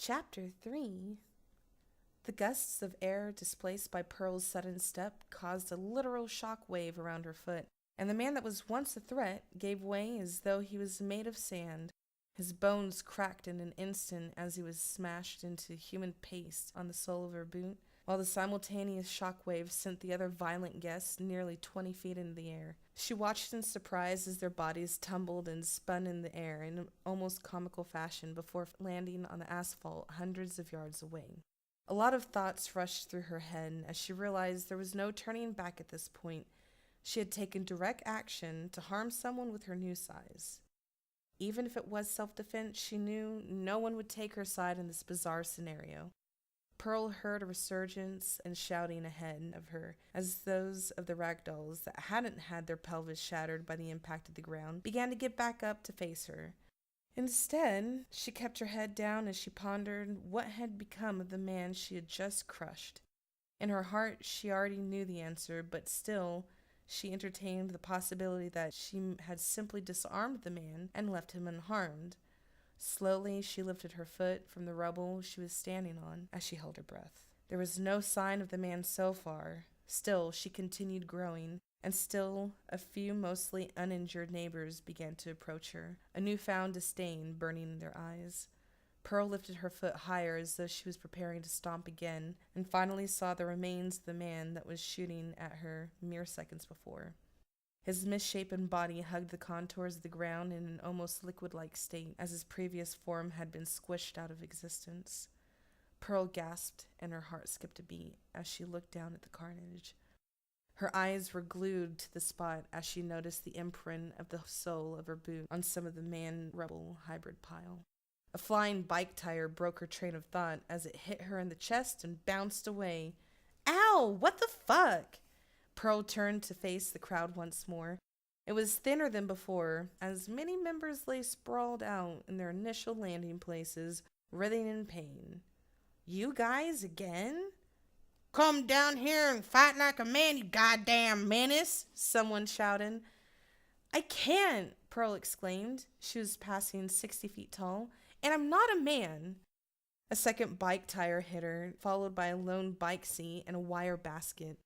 Chapter 3. The gusts of air displaced by Pearl's sudden step caused a literal shock wave around her foot, and the man that was once a threat gave way as though he was made of sand. His bones cracked in an instant as he was smashed into human paste on the sole of her boot, while the simultaneous shock wave sent the other violent guests nearly 20 feet into the air. She watched in surprise as their bodies tumbled and spun in the air in an almost comical fashion before landing on the asphalt hundreds of yards away. A lot of thoughts rushed through her head as she realized there was no turning back at this point. She had taken direct action to harm someone with her new size. Even if it was self-defense, she knew no one would take her side in this bizarre scenario. Pearl heard a resurgence and shouting ahead of her as those of the ragdolls that hadn't had their pelvis shattered by the impact of the ground began to get back up to face her. Instead, she kept her head down as she pondered what had become of the man she had just crushed. In her heart, she already knew the answer, but still, she entertained the possibility that she had simply disarmed the man and left him unharmed. Slowly, she lifted her foot from the rubble she was standing on as she held her breath. There was no sign of the man so far. Still, she continued growing, and still a few mostly uninjured neighbors began to approach her, a newfound disdain burning in their eyes. Pearl lifted her foot higher as though she was preparing to stomp again, and finally saw the remains of the man that was shooting at her mere seconds before. His misshapen body hugged the contours of the ground in an almost liquid-like state, as his previous form had been squished out of existence. Pearl gasped, and her heart skipped a beat as she looked down at the carnage. Her eyes were glued to the spot as she noticed the imprint of the sole of her boot on some of the man-rubble hybrid pile. A flying bike tire broke her train of thought as it hit her in the chest and bounced away. Ow! What the fuck? Pearl turned to face the crowd once more. It was thinner than before, as many members lay sprawled out in their initial landing places, writhing in pain. You guys again? Come down here and fight like a man, you goddamn menace, someone shouted. I can't, Pearl exclaimed. She was passing 60 feet tall, and I'm not a man. A second bike tire hit her, followed by a lone bike seat and a wire basket.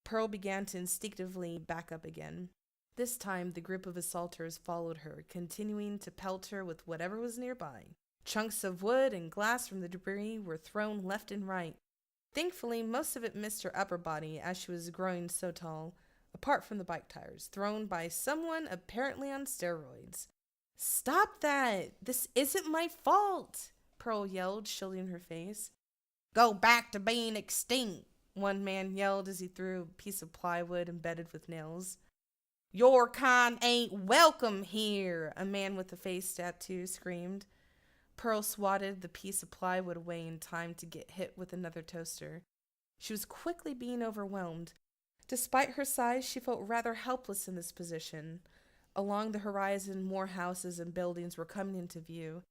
Pearl began to instinctively back up again. This time, the group of assaulters followed her, continuing to pelt her with whatever was nearby. Chunks of wood and glass from the debris were thrown left and right. Thankfully, most of it missed her upper body as she was growing so tall, apart from the bike tires, thrown by someone apparently on steroids. Stop that! This isn't my fault! Pearl yelled, shielding her face. Go back to being extinct, one man yelled as he threw a piece of plywood embedded with nails. Your kind ain't welcome here, a man with a face tattoo screamed. Pearl swatted the piece of plywood away in time to get hit with another toaster. She was quickly being overwhelmed. Despite her size, she felt rather helpless in this position. Along the horizon, more houses and buildings were coming into view.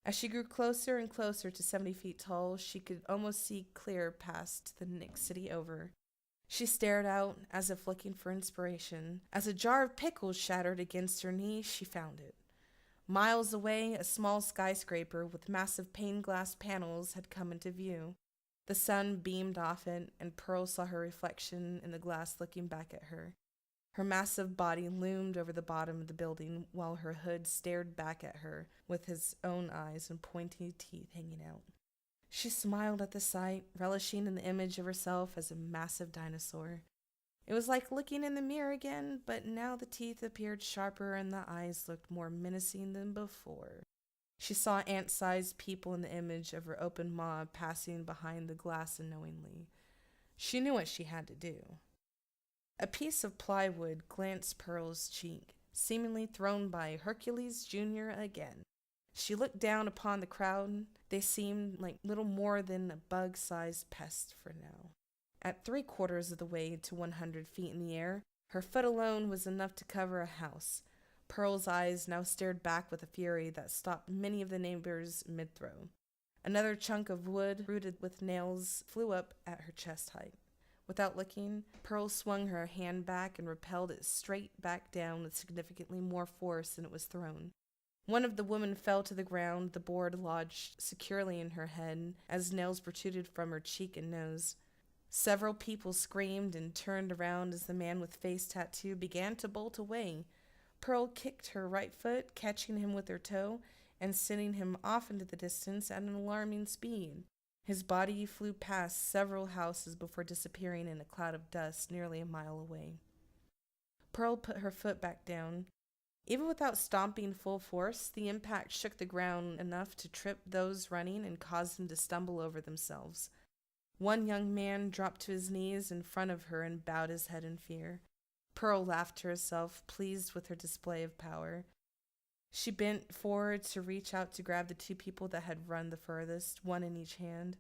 As she grew closer and closer to 70 feet tall, she could almost see clear past the next city over. She stared out, as if looking for inspiration. As a jar of pickles shattered against her knee, she found it. Miles away, a small skyscraper with massive pane glass panels had come into view. The sun beamed off it, and Pearl saw her reflection in the glass looking back at her. Her massive body loomed over the bottom of the building, while her hood stared back at her with his own eyes and pointy teeth hanging out. She smiled at the sight, relishing in the image of herself as a massive dinosaur. It was like looking in the mirror again, but now the teeth appeared sharper and the eyes looked more menacing than before. She saw ant-sized people in the image of her open maw passing behind the glass unknowingly. She knew what she had to do. A piece of plywood glanced Pearl's cheek, seemingly thrown by Hercules Jr. again. She looked down upon the crowd. They seemed like little more than a bug-sized pest for now. At 3/4 of the way to 100 feet in the air, her foot alone was enough to cover a house. Pearl's eyes now stared back with a fury that stopped many of the neighbors mid-throw. Another chunk of wood, rooted with nails, flew up at her chest height. Without looking, Pearl swung her hand back and repelled it straight back down with significantly more force than it was thrown. One of the women fell to the ground, the board lodged securely in her head as nails protruded from her cheek and nose. Several people screamed and turned around as the man with face tattoo began to bolt away. Pearl kicked her right foot, catching him with her toe and sending him off into the distance at an alarming speed. His body flew past several houses before disappearing in a cloud of dust nearly a mile away. Pearl put her foot back down. Even without stomping full force, the impact shook the ground enough to trip those running and cause them to stumble over themselves. One young man dropped to his knees in front of her and bowed his head in fear. Pearl laughed to herself, pleased with her display of power. She bent forward to reach out to grab the two people that had run the furthest, one in each hand.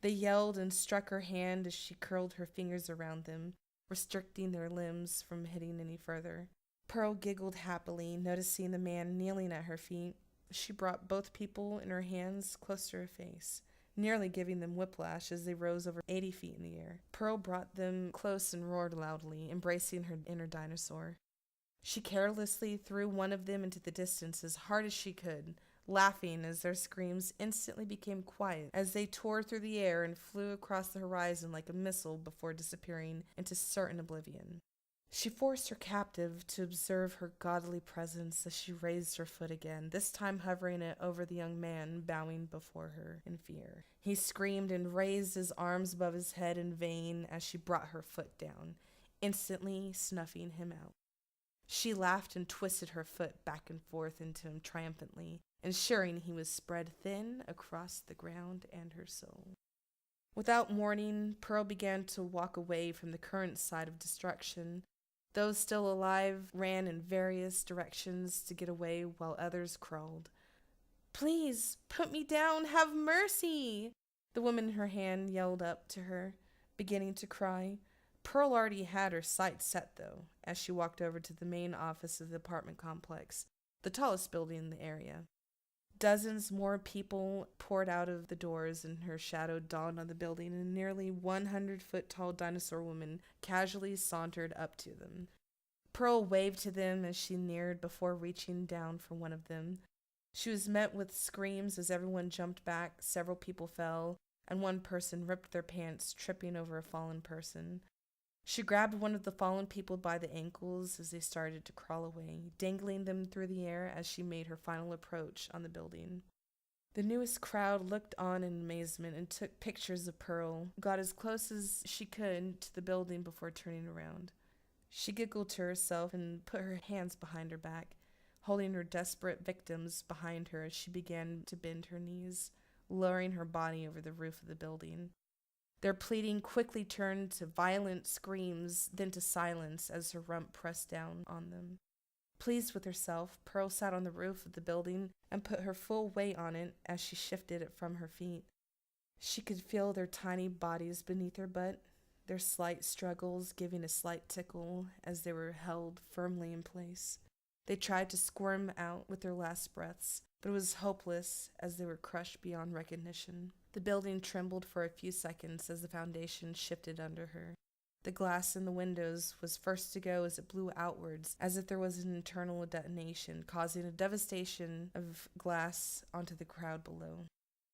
They yelled and struck her hand as she curled her fingers around them, restricting their limbs from hitting any further. Pearl giggled happily, noticing the man kneeling at her feet. She brought both people in her hands close to her face, nearly giving them whiplash as they rose over 80 feet in the air. Pearl brought them close and roared loudly, embracing her inner dinosaur. She carelessly threw one of them into the distance as hard as she could, laughing as their screams instantly became quiet as they tore through the air and flew across the horizon like a missile before disappearing into certain oblivion. She forced her captive to observe her godly presence as she raised her foot again, this time hovering it over the young man, bowing before her in fear. He screamed and raised his arms above his head in vain as she brought her foot down, instantly snuffing him out. She laughed and twisted her foot back and forth into him triumphantly, ensuring he was spread thin across the ground and her soul. Without warning, Pearl began to walk away from the current side of destruction. Those still alive ran in various directions to get away while others crawled. "Please, put me down! Have mercy!" The woman in her hand yelled up to her, beginning to cry. Pearl already had her sights set, though, as she walked over to the main office of the apartment complex, the tallest building in the area. Dozens more people poured out of the doors, and her shadow dawned on the building, and a nearly 100-foot-tall dinosaur woman casually sauntered up to them. Pearl waved to them as she neared before reaching down for one of them. She was met with screams as everyone jumped back, several people fell, and one person ripped their pants, tripping over a fallen person. She grabbed one of the fallen people by the ankles as they started to crawl away, dangling them through the air as she made her final approach on the building. The newest crowd looked on in amazement and took pictures of Pearl, got as close as she could to the building before turning around. She giggled to herself and put her hands behind her back, holding her desperate victims behind her as she began to bend her knees, lowering her body over the roof of the building. Their pleading quickly turned to violent screams, then to silence as her rump pressed down on them. Pleased with herself, Pearl sat on the roof of the building and put her full weight on it as she shifted it from her feet. She could feel their tiny bodies beneath her butt, their slight struggles giving a slight tickle as they were held firmly in place. They tried to squirm out with their last breaths, but it was hopeless as they were crushed beyond recognition. The building trembled for a few seconds as the foundation shifted under her. The glass in the windows was first to go as it blew outwards, as if there was an internal detonation, causing a devastation of glass onto the crowd below.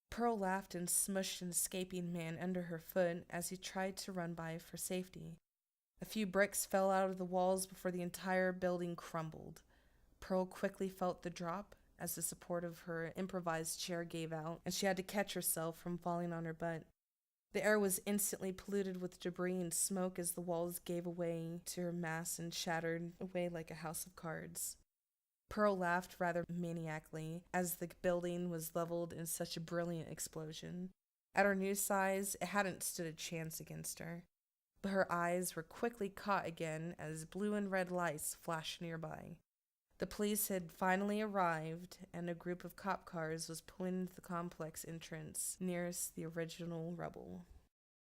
Pearl laughed and smushed an escaping man under her foot as he tried to run by for safety. A few bricks fell out of the walls before the entire building crumbled. Pearl quickly felt the drop as the support of her improvised chair gave out, and she had to catch herself from falling on her butt. The air was instantly polluted with debris and smoke as the walls gave way to her mass and shattered away like a house of cards. Pearl laughed rather maniacally as the building was leveled in such a brilliant explosion. At her new size, it hadn't stood a chance against her. But her eyes were quickly caught again as blue and red lights flashed nearby. The police had finally arrived, and a group of cop cars was pulling into the complex entrance nearest the original rubble.